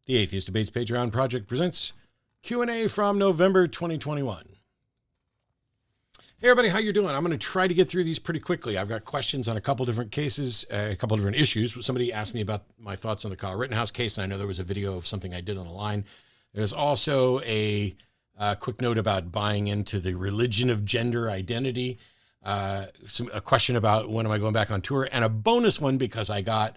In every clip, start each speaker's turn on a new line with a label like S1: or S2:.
S1: The Atheist Debates Patreon Project presents Q&A from November 2021. Hey everybody, how you doing? I'm going to try to get through these pretty quickly. I've got questions on a couple different cases, a couple different issues. Somebody asked me about my thoughts on the Kyle Rittenhouse case, and I know there was a video of something I did on the line. There's also a quick note about buying into the religion of gender identity, a question about when am I going back on tour, and a bonus one because I got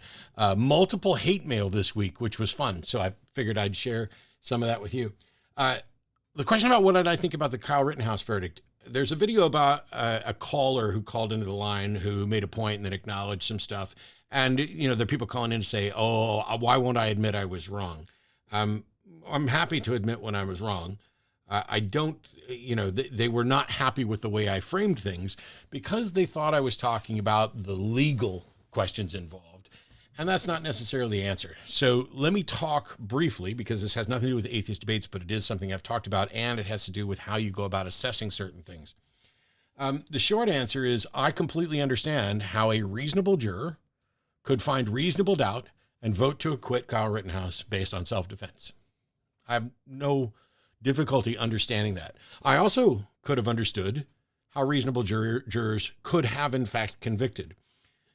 S1: multiple hate mail this week, which was fun. So I figured I'd share some of that with you. The question about what did I think about the Kyle Rittenhouse verdict? There's a video about a caller who called into the line who made a point and then acknowledged some stuff. And, you know, there are people calling in to say, oh, why won't I admit I was wrong? I'm happy to admit when I was wrong. I don't, you know, they were not happy with the way I framed things because they thought I was talking about the legal questions involved. And that's not necessarily the answer. So let me talk briefly, because this has nothing to do with atheist debates, but it is something I've talked about, and it has to do with how you go about assessing certain things. The short answer is I completely understand how a reasonable juror could find reasonable doubt and vote to acquit Kyle Rittenhouse based on self-defense. I have no difficulty understanding that. I also could have understood how reasonable jurors could have in fact convicted.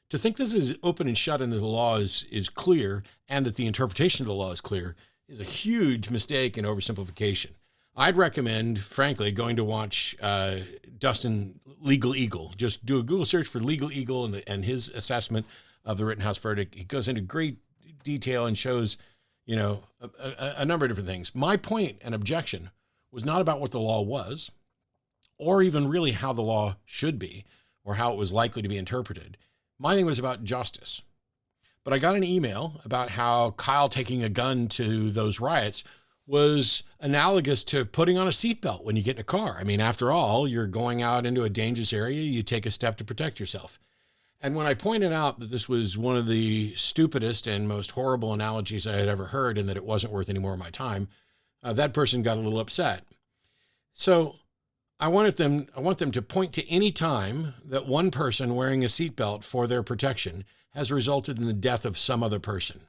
S1: To think this is open and shut and that the law is clear and that the interpretation of the law is clear is a huge mistake and oversimplification. I'd recommend, frankly, going to watch Dustin Legal Eagle. Just do a Google search for Legal Eagle and his assessment of the Rittenhouse verdict. He goes into great detail and shows, you know, a number of different things. My point and objection was not about what the law was, or even really how the law should be, or how it was likely to be interpreted. My thing was about justice. But I got an email about how Kyle taking a gun to those riots was analogous to putting on a seatbelt when you get in a car. I mean, after all, you're going out into a dangerous area, you take a step to protect yourself. And when I pointed out that this was one of the stupidest and most horrible analogies I had ever heard and that it wasn't worth any more of my time, that person got a little upset. So I want them to point to any time that one person wearing a seatbelt for their protection has resulted in the death of some other person.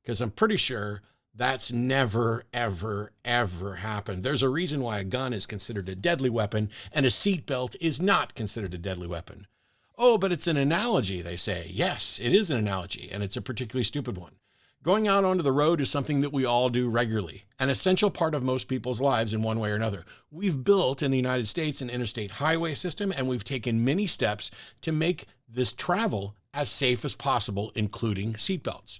S1: Because I'm pretty sure that's never, ever, ever happened. There's a reason why a gun is considered a deadly weapon and a seatbelt is not considered a deadly weapon. Oh, but it's an analogy, they say. Yes, it is an analogy, and it's a particularly stupid one. Going out onto the road is something that we all do regularly, an essential part of most people's lives in one way or another. We've built in the United States an interstate highway system, and we've taken many steps to make this travel as safe as possible, including seatbelts.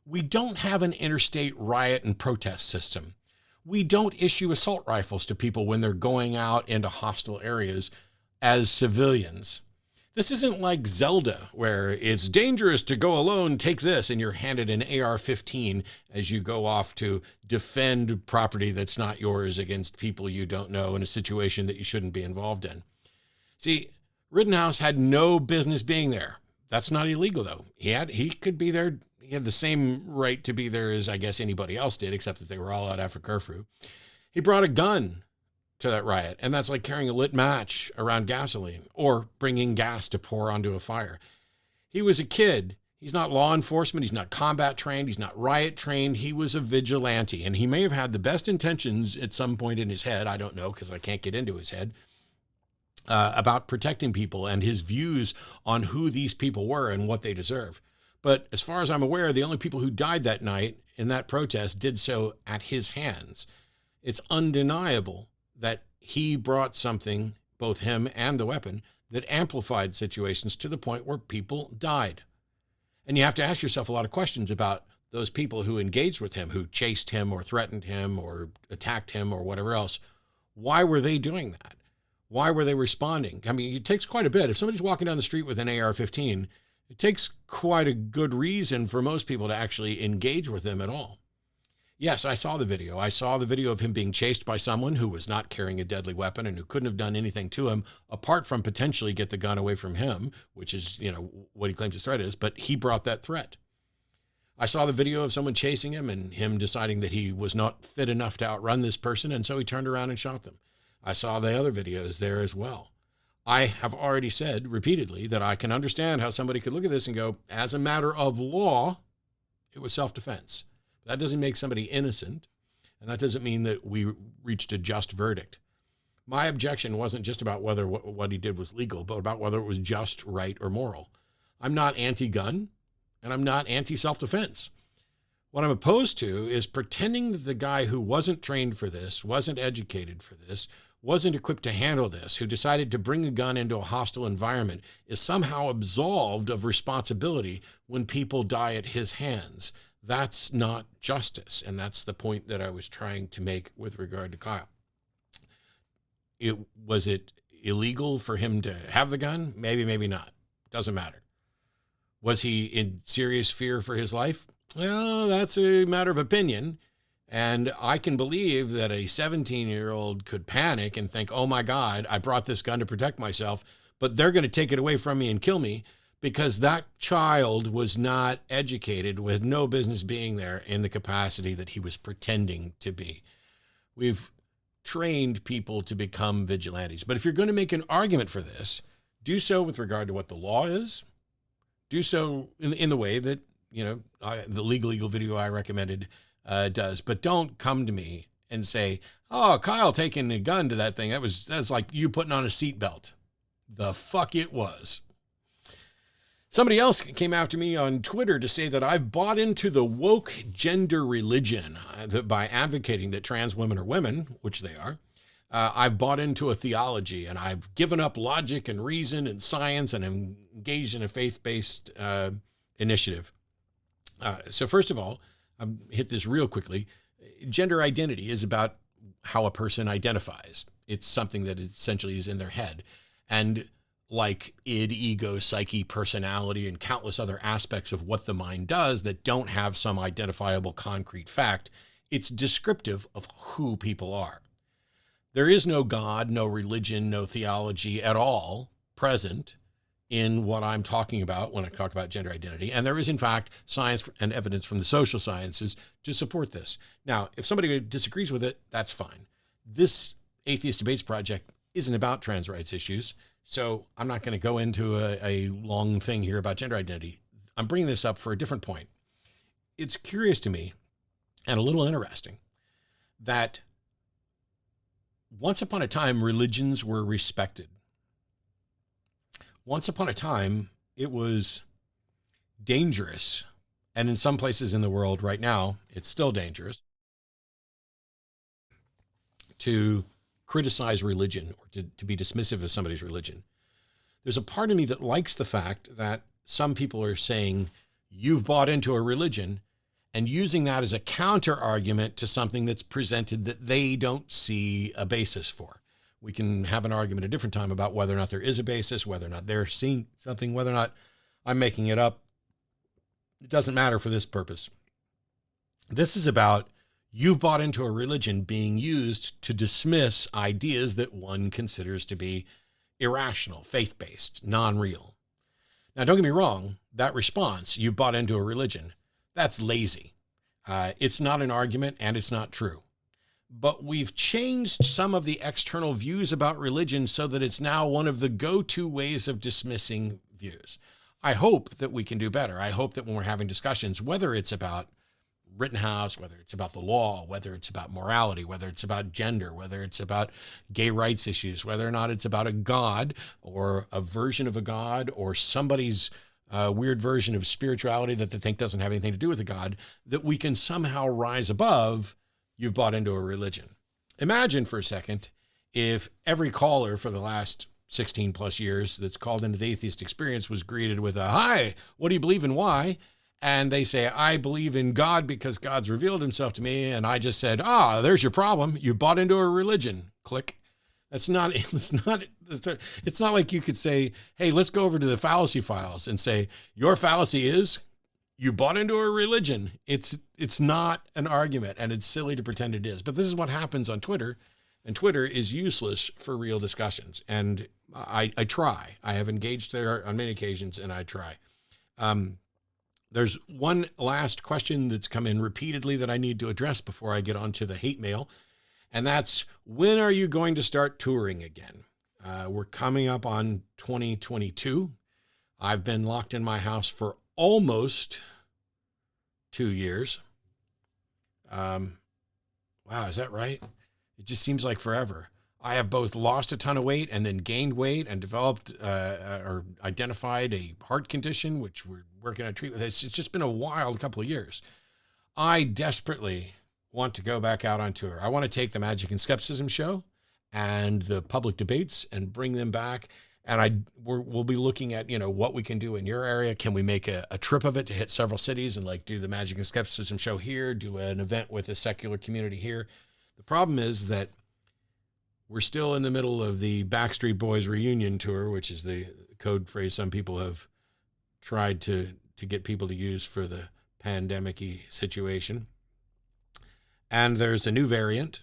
S1: We don't have an interstate riot and protest system. We don't issue assault rifles to people when they're going out into hostile areas as civilians. This isn't like Zelda, where it's dangerous to go alone, take this, and you're handed an AR-15 as you go off to defend property that's not yours against people you don't know in a situation that you shouldn't be involved in. See, Rittenhouse had no business being there. That's not illegal, though. He could be there. He had the same right to be there as, I guess, anybody else did, except that they were all out after curfew. He brought a gun to that riot, and that's like carrying a lit match around gasoline or bringing gas to pour onto a fire. He was a kid. He's not law enforcement. He's not combat trained. He's not riot trained. He was a vigilante, and he may have had the best intentions at some point in his head. I don't know, because I can't get into his head, about protecting people and his views on who these people were and what they deserve. But as far as I'm aware, the only people who died that night in that protest did so at his hands. It's undeniable that he brought something, both him and the weapon, that amplified situations to the point where people died. And you have to ask yourself a lot of questions about those people who engaged with him, who chased him or threatened him or attacked him or whatever else. Why were they doing that? Why were they responding? I mean, it takes quite a bit. If somebody's walking down the street with an AR-15, it takes quite a good reason for most people to actually engage with them at all. Yes, I saw the video. I saw the video of him being chased by someone who was not carrying a deadly weapon and who couldn't have done anything to him apart from potentially get the gun away from him, which is, you know, what he claims his threat is, but he brought that threat. I saw the video of someone chasing him and him deciding that he was not fit enough to outrun this person, and so he turned around and shot them. I saw the other videos there as well. I have already said repeatedly that I can understand how somebody could look at this and go, as a matter of law, it was self-defense. That doesn't make somebody innocent. And that doesn't mean that we reached a just verdict. My objection wasn't just about whether what he did was legal, but about whether it was just, right, or moral. I'm not anti-gun, and I'm not anti-self-defense. What I'm opposed to is pretending that the guy who wasn't trained for this, wasn't educated for this, wasn't equipped to handle this, who decided to bring a gun into a hostile environment, is somehow absolved of responsibility when people die at his hands. That's not justice. And that's the point that I was trying to make with regard to Kyle. Was it illegal for him to have the gun? Maybe, maybe not. Doesn't matter. Was he in serious fear for his life? Well, that's a matter of opinion. And I can believe that a 17-year-old could panic and think, oh my God, I brought this gun to protect myself, but they're going to take it away from me and kill me, because that child was not educated, with no business being there in the capacity that he was pretending to be. We've trained people to become vigilantes. But if you're going to make an argument for this, do so with regard to what the law is. Do so in the way that, the legal video I recommended does. But don't come to me and say, oh, Kyle taking a gun to that thing, that's like you putting on a seatbelt. The fuck it was. Somebody else came after me on Twitter to say that I've bought into the woke gender religion by advocating that trans women are women, which they are. I've bought into a theology, and I've given up logic and reason and science and engaged in a faith-based initiative. So first of all, I'll hit this real quickly. Gender identity is about how a person identifies. It's something that essentially is in their head. And like id, ego, psyche, personality, and countless other aspects of what the mind does that don't have some identifiable concrete fact, it's descriptive of who people are. There is no God, no religion, no theology at all present in what I'm talking about when I talk about gender identity. And there is, in fact, science and evidence from the social sciences to support this. Now, if somebody disagrees with it, that's fine. This Atheist Debates Project isn't about trans rights issues, so I'm not going to go into a long thing here about gender identity. I'm bringing this up for a different point. It's curious to me, and a little interesting, that once upon a time, religions were respected. Once upon a time, it was dangerous, and in some places in the world right now, it's still dangerous, to criticize religion or to be dismissive of somebody's religion. There's a part of me that likes the fact that some people are saying, you've bought into a religion, and using that as a counter argument to something that's presented that they don't see a basis for. We can have an argument a different time about whether or not there is a basis, whether or not they're seeing something, whether or not I'm making it up. It doesn't matter for this purpose. This is about you've bought into a religion being used to dismiss ideas that one considers to be irrational, faith-based, non-real. Now, don't get me wrong, that response, you've bought into a religion, that's lazy. It's not an argument, and it's not true. But we've changed some of the external views about religion so that it's now one of the go-to ways of dismissing views. I hope that we can do better. I hope that when we're having discussions, whether it's about Rittenhouse, whether it's about the law, whether it's about morality, whether it's about gender, whether it's about gay rights issues, whether or not it's about a God or a version of a God or somebody's weird version of spirituality that they think doesn't have anything to do with a God, that we can somehow rise above you've bought into a religion. Imagine for a second if every caller for the last 16 plus years that's called into the Atheist Experience was greeted with a, hi, what do you believe and why? And they say, I believe in God because God's revealed himself to me. And I just said, there's your problem. You bought into a religion. Click. It's not like you could say, hey, let's go over to the fallacy files and say, your fallacy is you bought into a religion. It's not an argument, and it's silly to pretend it is. But this is what happens on Twitter, and Twitter is useless for real discussions. And I try. I have engaged there on many occasions, and I try. There's one last question that's come in repeatedly that I need to address before I get on to the hate mail. And that's, when are you going to start touring again? We're coming up on 2022. I've been locked in my house for almost 2 years. Wow, is that right? It just seems like forever. I have both lost a ton of weight and then gained weight and developed or identified a heart condition, which we're working on treatment. It's just been a wild couple of years. I desperately want to go back out on tour. I want to take the Magic and Skepticism show and the public debates and bring them back. And we'll be looking at, what we can do in your area. Can we make a trip of it to hit several cities and do the Magic and Skepticism show here, do an event with a secular community here? The problem is that we're still in the middle of the Backstreet Boys reunion tour, which is the code phrase some people have tried to get people to use for the pandemic-y situation. And there's a new variant.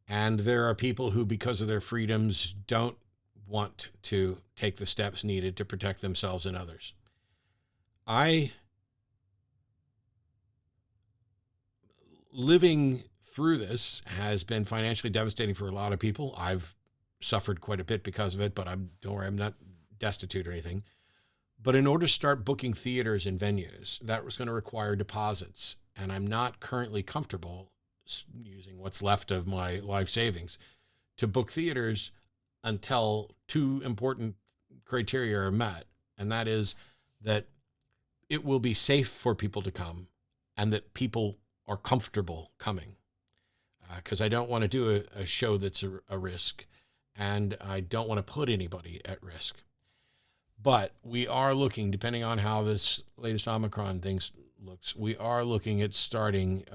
S1: And there are people who, because of their freedoms, don't want to take the steps needed to protect themselves and others. Living through this has been financially devastating for a lot of people. I've suffered quite a bit because of it, but I'm not destitute or anything. But in order to start booking theaters and venues, that was going to require deposits. And I'm not currently comfortable using what's left of my life savings to book theaters until two important criteria are met. And that is that it will be safe for people to come and that people are comfortable coming. Because I don't want to do a show that's a risk, and I don't want to put anybody at risk. But we are looking, depending on how this latest Omicron thing looks, we are looking at starting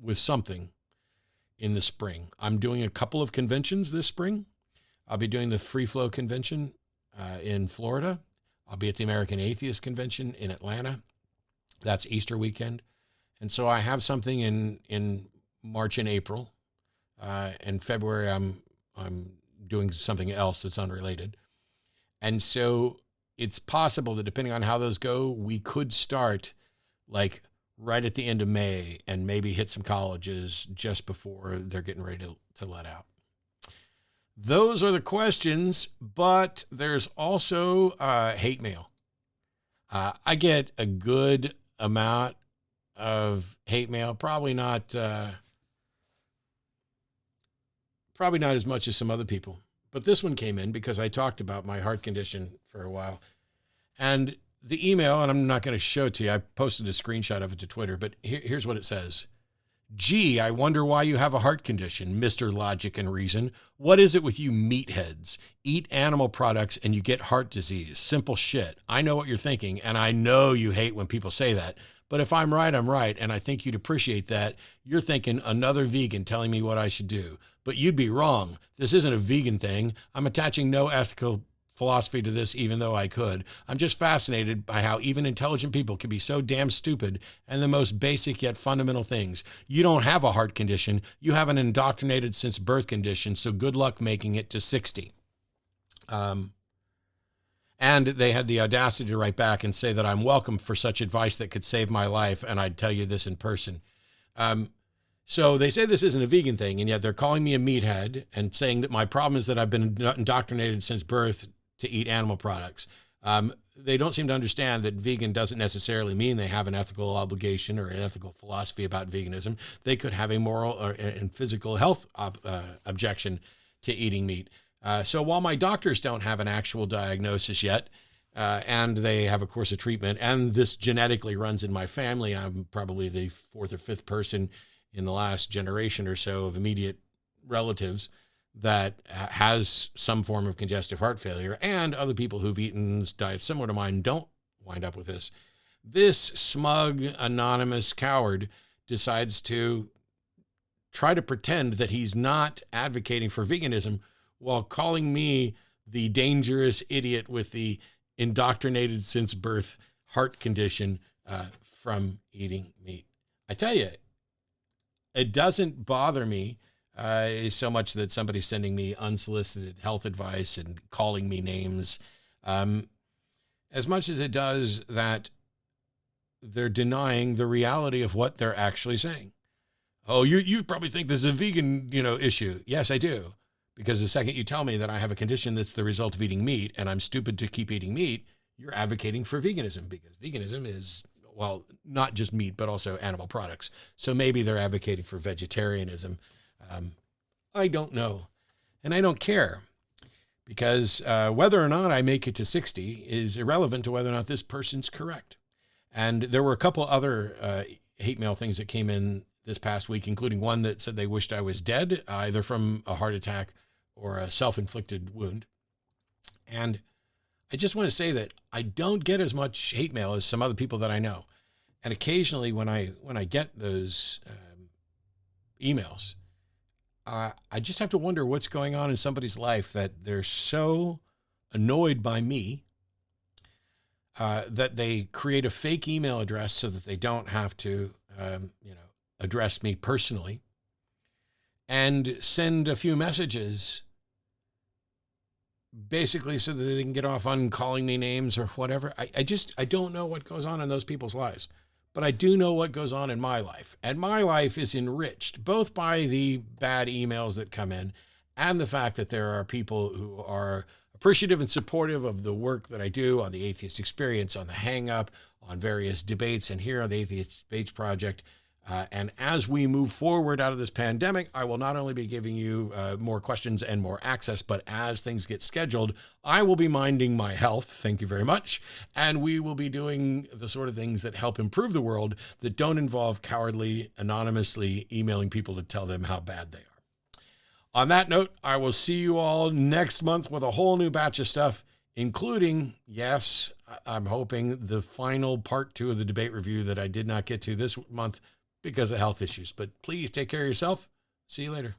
S1: with something in the spring. I'm doing a couple of conventions this spring. I'll be doing the Free Flow Convention in Florida. I'll be at the American Atheist Convention in Atlanta. That's Easter weekend. And so I have something in March and April. In February, I'm doing something else that's unrelated. And so it's possible that depending on how those go, we could start right at the end of May and maybe hit some colleges just before they're getting ready to let out. Those are the questions, but there's also hate mail. I get a good amount of hate mail, probably not as much as some other people. But this one came in because I talked about my heart condition for a while. And the email, and I'm not going to show it to you, I posted a screenshot of it to Twitter, but here's what it says. Gee, I wonder why you have a heart condition, Mr. Logic and Reason. What is it with you meatheads? Eat animal products and you get heart disease. Simple shit. I know what you're thinking, and I know you hate when people say that. But if I'm right, I'm right, and I think you'd appreciate that. You're thinking another vegan telling me what I should do. But you'd be wrong. This isn't a vegan thing. I'm attaching no ethical philosophy to this, even though I could. I'm just fascinated by how even intelligent people can be so damn stupid and the most basic yet fundamental things. You don't have a heart condition. You have an indoctrinated since birth condition, so good luck making it to 60. And they had the audacity to write back and say that I'm welcome for such advice that could save my life, and I'd tell you this in person. So they say this isn't a vegan thing, and yet they're calling me a meathead and saying that my problem is that I've been indoctrinated since birth to eat animal products. They don't seem to understand that vegan doesn't necessarily mean they have an ethical obligation or an ethical philosophy about veganism. They could have a moral and physical health objection to eating meat. So while my doctors don't have an actual diagnosis yet, and they have a course of treatment, and this genetically runs in my family, I'm probably the fourth or fifth person in the last generation or so of immediate relatives that has some form of congestive heart failure, and other people who've eaten diets similar to mine don't wind up with this. This smug, anonymous coward decides to try to pretend that he's not advocating for veganism while calling me the dangerous idiot with the indoctrinated since birth heart condition from eating meat. I tell you, it doesn't bother me so much that somebody's sending me unsolicited health advice and calling me names, as much as it does that they're denying the reality of what they're actually saying. Oh, you probably think this is a vegan, issue. Yes, I do. Because the second you tell me that I have a condition that's the result of eating meat and I'm stupid to keep eating meat, you're advocating for veganism, because veganism is well, not just meat, but also animal products. So maybe they're advocating for vegetarianism. I don't know. And I don't care, because whether or not I make it to 60 is irrelevant to whether or not this person's correct. And there were a couple other hate mail things that came in this past week, including one that said they wished I was dead, either from a heart attack or a self-inflicted wound. And I just want to say that I don't get as much hate mail as some other people that I know. And occasionally when I get those emails, I just have to wonder what's going on in somebody's life that they're so annoyed by me that they create a fake email address so that they don't have to, address me personally, and send a few messages basically so that they can get off on calling me names or whatever. I don't know what goes on in those people's lives, but I do know what goes on in my life. And my life is enriched both by the bad emails that come in and the fact that there are people who are appreciative and supportive of the work that I do on the Atheist Experience, on the Hang Up, on various debates, and here on the Atheist Debates Project. And as we move forward out of this pandemic, I will not only be giving you more questions and more access, but as things get scheduled, I will be minding my health. Thank you very much. And we will be doing the sort of things that help improve the world that don't involve cowardly, anonymously emailing people to tell them how bad they are. On that note, I will see you all next month with a whole new batch of stuff, including, yes, I'm hoping the final part 2 of the debate review that I did not get to this month because of health issues. But please take care of yourself. See you later.